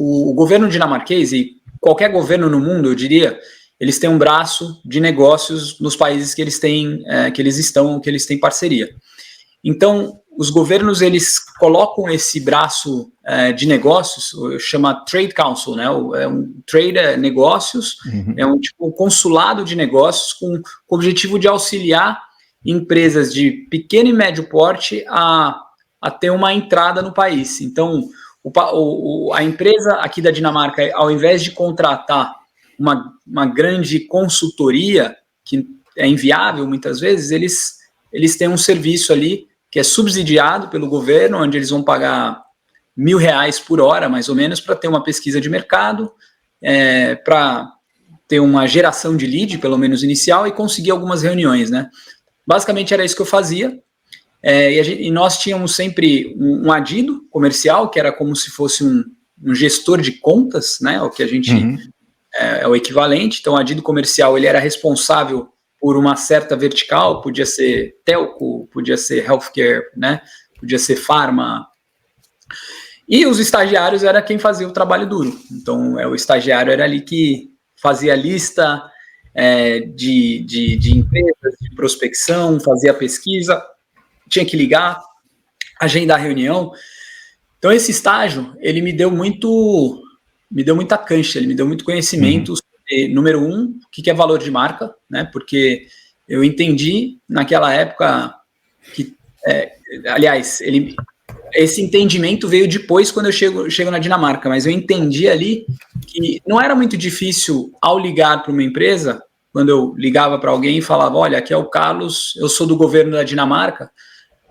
o governo dinamarquês e qualquer governo no mundo, eu diria, eles têm um braço de negócios nos países que eles têm, que eles têm parceria. Então, os governos, eles colocam esse braço de negócios, chama Trade Council, né? É um trade negócios, é um tipo consulado de negócios com o objetivo de auxiliar empresas de pequeno e médio porte a ter uma entrada no país. Então, a empresa aqui da Dinamarca, ao invés de contratar uma grande consultoria, que é inviável muitas vezes, eles têm um serviço ali que é subsidiado pelo governo, onde eles vão pagar R$1.000 por hora, mais ou menos, para ter uma pesquisa de mercado, para ter uma geração de lead, pelo menos inicial, e conseguir algumas reuniões, né? Basicamente era isso que eu fazia, e nós tínhamos sempre um adido comercial, que era como se fosse um gestor de contas, né? O que a gente é o equivalente. Então, o adido comercial, ele era responsável por uma certa vertical, podia ser telco, podia ser healthcare, né? Podia ser pharma. E os estagiários era quem fazia o trabalho duro. Então, o estagiário era ali que fazia a lista de empresas, de prospecção, fazia a pesquisa, tinha que ligar, agendar a reunião. Então, esse estágio, ele me deu muita cancha, ele me deu muito conhecimento sobre, número um, o que é valor de marca, né? Porque eu entendi naquela época que, aliás, esse entendimento veio depois, quando eu chego na Dinamarca, mas eu entendi ali que não era muito difícil, ao ligar para uma empresa, quando eu ligava para alguém e falava, olha, aqui é o Carlos, eu sou do governo da Dinamarca,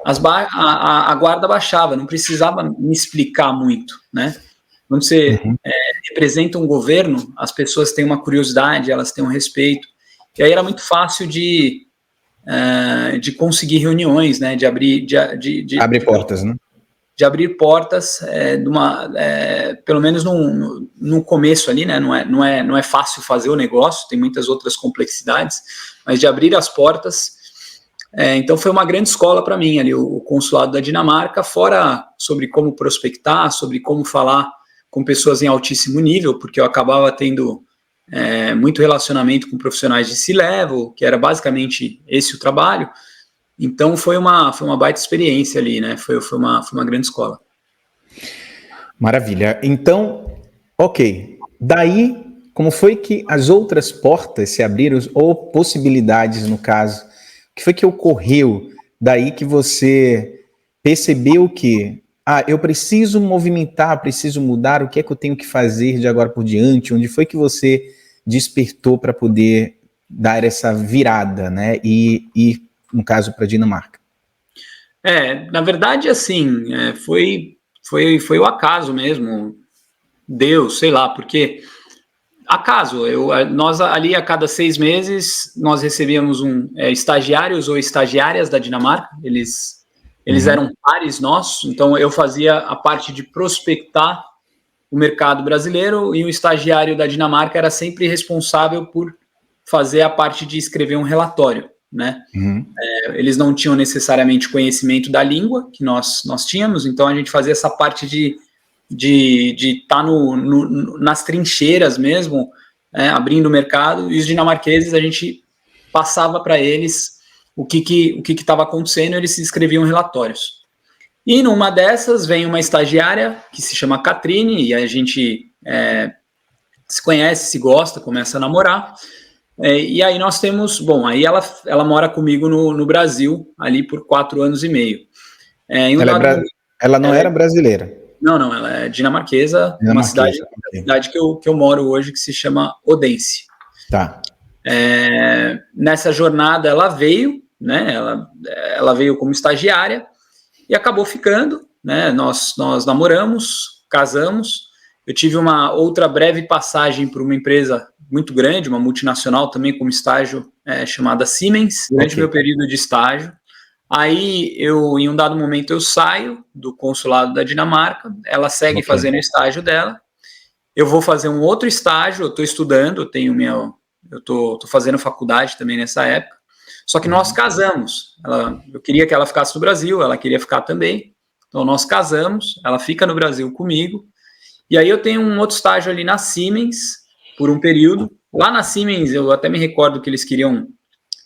a guarda baixava, não precisava me explicar muito, né? Quando você representa um governo, as pessoas têm uma curiosidade, elas têm um respeito, e aí era muito fácil de conseguir reuniões, né? De abrir portas, né? De abrir portas, pelo menos no começo ali, né? Não é fácil fazer o negócio, tem muitas outras complexidades, mas de abrir as portas. Então foi uma grande escola para mim ali, o consulado da Dinamarca, fora sobre como prospectar, sobre como falar com pessoas em altíssimo nível, porque eu acabava tendo muito relacionamento com profissionais de C-level, que era basicamente esse o trabalho. Então foi uma baita experiência ali, né? Foi uma grande escola. Maravilha. Então, ok. Daí, como foi que as outras portas se abriram, ou possibilidades, no caso? O que foi que ocorreu daí que você percebeu que eu preciso movimentar, preciso mudar, o que é que eu tenho que fazer de agora por diante? Onde foi que você despertou para poder dar essa virada, né? E no caso, para a Dinamarca? Na verdade, assim, foi o acaso mesmo, Deus, sei lá, porque acaso, nós ali a cada 6 meses, nós recebíamos estagiários ou estagiárias da Dinamarca, eles eram pares nossos, então eu fazia a parte de prospectar o mercado brasileiro e o estagiário da Dinamarca era sempre responsável por fazer a parte de escrever um relatório, né? Eles não tinham necessariamente conhecimento da língua que nós tínhamos, então a gente fazia essa parte de estar nas trincheiras mesmo, abrindo o mercado, e os dinamarqueses, a gente passava para eles o que estava acontecendo, eles escreviam relatórios. E numa dessas vem uma estagiária que se chama Catrine, e a gente se conhece, se gosta, começa a namorar. E aí nós temos, aí ela mora comigo no Brasil, ali por 4 anos e meio. Ela não era brasileira? Não, ela é dinamarquesa, uma cidade que eu moro hoje, que se chama Odense. Tá. Nessa jornada ela veio, né? Ela veio como estagiária e acabou ficando, né? Nós namoramos, casamos. Eu tive uma outra breve passagem por uma empresa muito grande, uma multinacional também como estágio, chamada Siemens, durante meu período de estágio. Aí, em um dado momento, eu saio do consulado da Dinamarca, ela segue fazendo o estágio dela, eu vou fazer um outro estágio, eu estou estudando, eu estou fazendo faculdade também nessa época, só que nós casamos, eu queria que ela ficasse no Brasil, ela queria ficar também, então nós casamos, ela fica no Brasil comigo, E aí eu tenho um outro estágio ali na Siemens, por um período. Lá na Siemens, eu até me recordo que eles queriam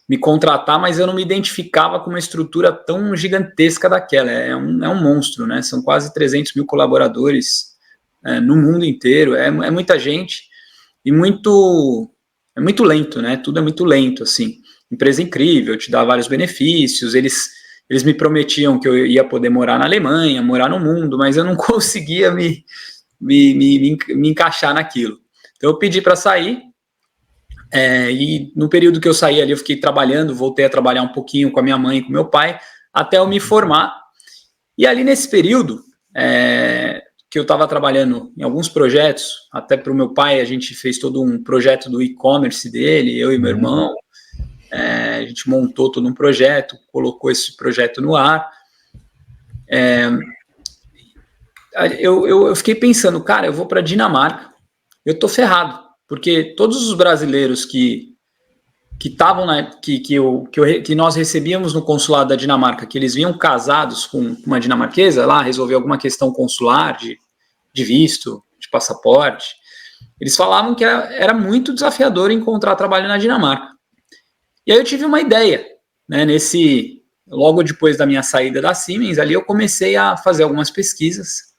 me contratar, mas eu não me identificava com uma estrutura tão gigantesca daquela. É um monstro, né? São quase 300 mil colaboradores no mundo inteiro. É muita gente e é muito lento, né? Tudo é muito lento, assim. Empresa incrível, te dá vários benefícios. Eles me prometiam que eu ia poder morar na Alemanha, morar no mundo, mas eu não conseguia me encaixar naquilo. Então eu pedi para sair, e no período que eu saí ali eu fiquei trabalhando, voltei a trabalhar um pouquinho com a minha mãe e com meu pai, até eu me formar. E ali nesse período, que eu estava trabalhando em alguns projetos, até para o meu pai, a gente fez todo um projeto do e-commerce dele, eu e meu irmão, a gente montou todo um projeto, colocou esse projeto no ar. Eu fiquei pensando, cara, eu vou para a Dinamarca, eu tô ferrado, porque todos os brasileiros que estavam que nós recebíamos no consulado da Dinamarca, que eles vinham casados com uma dinamarquesa lá, resolver alguma questão consular de visto, de passaporte, eles falavam que era muito desafiador encontrar trabalho na Dinamarca. E aí eu tive uma ideia, né, logo depois da minha saída da Siemens, ali eu comecei a fazer algumas pesquisas,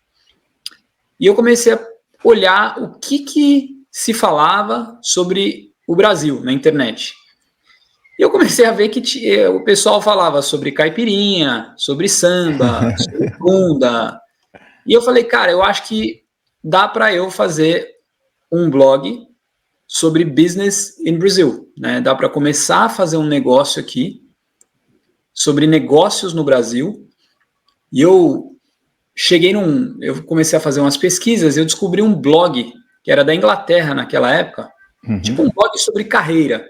e eu comecei a olhar o que se falava sobre o Brasil na internet. E eu comecei a ver que o pessoal falava sobre caipirinha, sobre samba, sobre bunda. E eu falei, cara, eu acho que dá para eu fazer um blog sobre business in Brazil, né? Dá para começar a fazer um negócio aqui sobre negócios no Brasil. E eu comecei a fazer umas pesquisas, eu descobri um blog que era da Inglaterra naquela época, tipo um blog sobre carreira.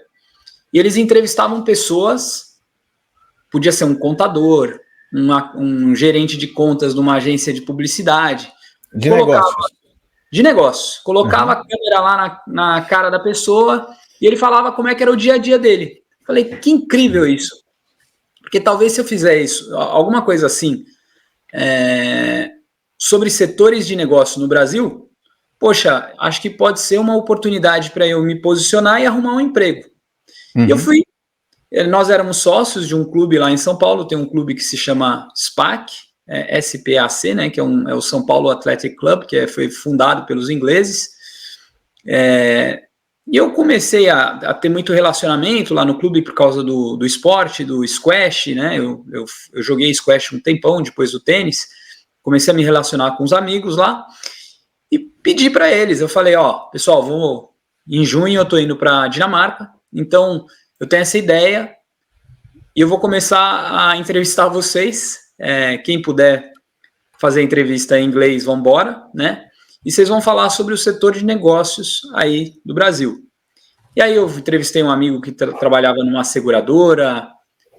E eles entrevistavam pessoas, podia ser um contador, um gerente de contas de uma agência de publicidade. De negócios. De negócio. Colocava a câmera lá na cara da pessoa e ele falava como é que era o dia a dia dele. Falei, que incrível isso. Porque talvez se eu fizer isso, alguma coisa assim, sobre setores de negócio no Brasil, poxa, acho que pode ser uma oportunidade para eu me posicionar e arrumar um emprego. E nós éramos sócios de um clube lá em São Paulo, tem um clube que se chama SPAC, SPAC, né, que é o São Paulo Athletic Club, que foi fundado pelos ingleses. E eu comecei a ter muito relacionamento lá no clube por causa do esporte, do squash, né? Eu joguei squash um tempão depois do tênis, comecei a me relacionar com os amigos lá e pedi para eles. Eu falei, pessoal, em junho eu tô indo para Dinamarca, então eu tenho essa ideia e eu vou começar a entrevistar vocês. Quem puder fazer entrevista em inglês, vamos embora, né? E vocês vão falar sobre o setor de negócios aí do Brasil. E aí eu entrevistei um amigo que trabalhava numa seguradora,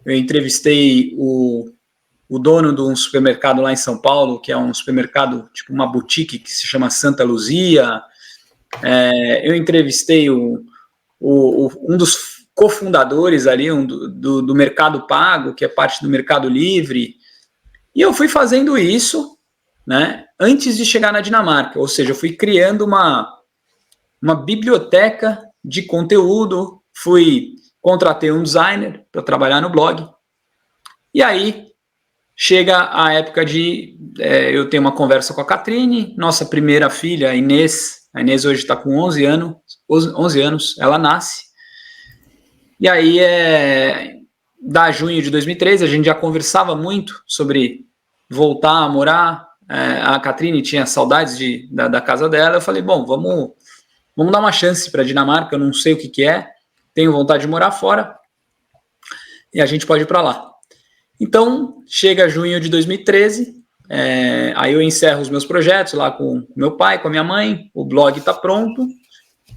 eu entrevistei o dono de um supermercado lá em São Paulo, que é um supermercado, tipo uma boutique que se chama Santa Luzia. Eu entrevistei um dos cofundadores ali, do Mercado Pago, que é parte do Mercado Livre. E eu fui fazendo isso, né, antes de chegar na Dinamarca, ou seja, eu fui criando uma biblioteca de conteúdo, contratei um designer para trabalhar no blog, e aí chega a época eu tenho uma conversa com a Catrine, nossa primeira filha, a Inês hoje está com 11 anos, ela nasce, e aí da junho de 2013, a gente já conversava muito sobre voltar a morar. A Catrine tinha saudades da casa dela. Eu falei, bom, vamos dar uma chance para a Dinamarca. Eu não sei o que é, tenho vontade de morar fora e a gente pode ir para lá. Então, chega junho de 2013, aí eu encerro os meus projetos lá com meu pai, com a minha mãe, o blog está pronto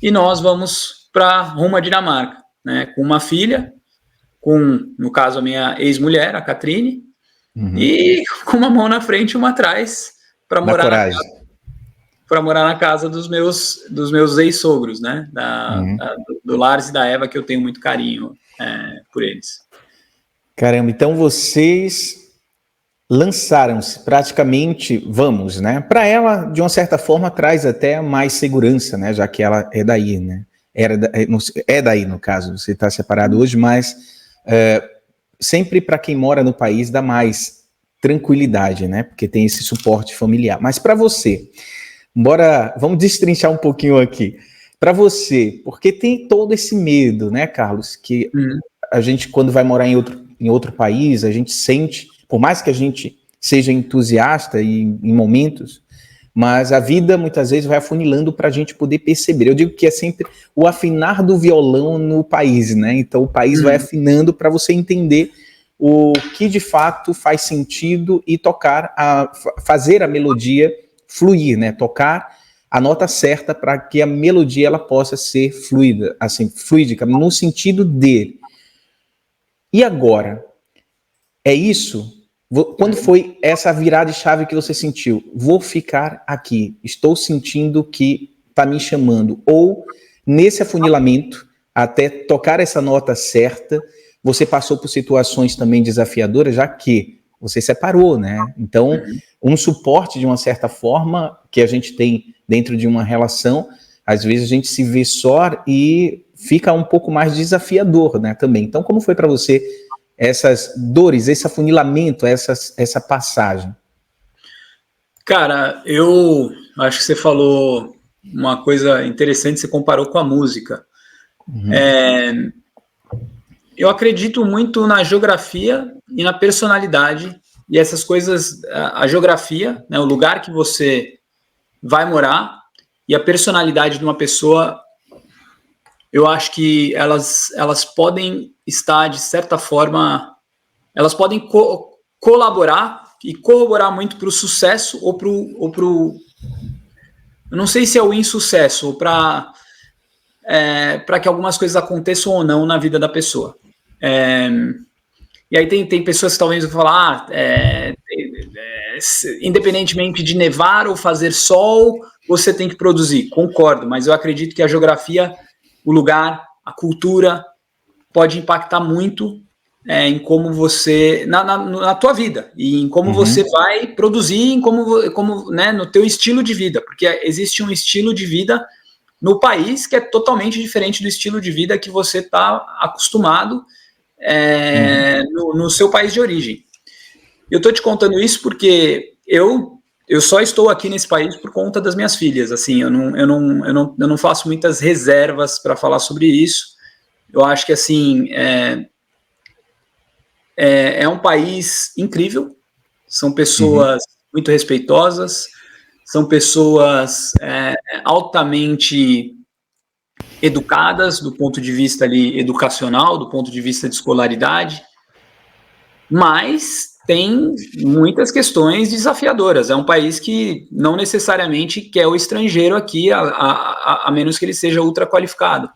e nós vamos rumo à Dinamarca, né, com uma filha, no caso, a minha ex-mulher, a Catrine, e com uma mão na frente e uma atrás para morar na casa dos meus ex-sogros, né? Do Lars e da Eva, que eu tenho muito carinho por eles. Caramba, então vocês lançaram-se praticamente, vamos, né? Para ela, de uma certa forma, traz até mais segurança, né? Já que ela é daí, né? É daí, no caso, você está separado hoje, mas sempre para quem mora no país dá mais tranquilidade, né? Porque tem esse suporte familiar. Mas para você, vamos destrinchar um pouquinho aqui. Para você, porque tem todo esse medo, né, Carlos? Que a gente, quando vai morar em outro país, a gente sente, por mais que a gente seja entusiasta em momentos, mas a vida muitas vezes vai afunilando para a gente poder perceber. Eu digo que é sempre o afinar do violão no país, né? Então o país vai afinando para você entender o que de fato faz sentido e fazer a melodia fluir, né? Tocar a nota certa para que a melodia ela possa ser fluida, assim, fluídica, no sentido de. E agora? É isso? Quando foi essa virada de chave que você sentiu? Vou ficar aqui, estou sentindo que está me chamando. Ou nesse afunilamento, até tocar essa nota certa, você passou por situações também desafiadoras, já que você separou, né? Então, um suporte de uma certa forma que a gente tem dentro de uma relação, às vezes a gente se vê só e fica um pouco mais desafiador, né? Também. Então, como foi para você essas dores, esse afunilamento, essa passagem? Cara, eu acho que você falou uma coisa interessante, você comparou com a música. Eu acredito muito na geografia e na personalidade, e essas coisas, a geografia, né, o lugar que você vai morar, e a personalidade de uma pessoa, eu acho que elas podem estar, de certa forma, elas podem colaborar e corroborar muito para o sucesso ou para o. Eu não sei se é o insucesso, ou para que algumas coisas aconteçam ou não na vida da pessoa. E aí tem pessoas que talvez vão falar, independentemente de nevar ou fazer sol, você tem que produzir. Concordo, mas eu acredito que a geografia, o lugar, a cultura, pode impactar muito em como você, na tua vida, e em como você vai produzir, em como né, no teu estilo de vida, porque existe um estilo de vida no país que é totalmente diferente do estilo de vida que você está acostumado no seu país de origem. Eu estou te contando isso porque eu só estou aqui nesse país por conta das minhas filhas. Assim, eu não faço muitas reservas para falar sobre isso. Eu acho que assim é um país incrível. São pessoas muito respeitosas, são pessoas altamente educadas do ponto de vista ali educacional, do ponto de vista de escolaridade, mas tem muitas questões desafiadoras. É um país que não necessariamente quer o estrangeiro aqui, a menos que ele seja ultra qualificado.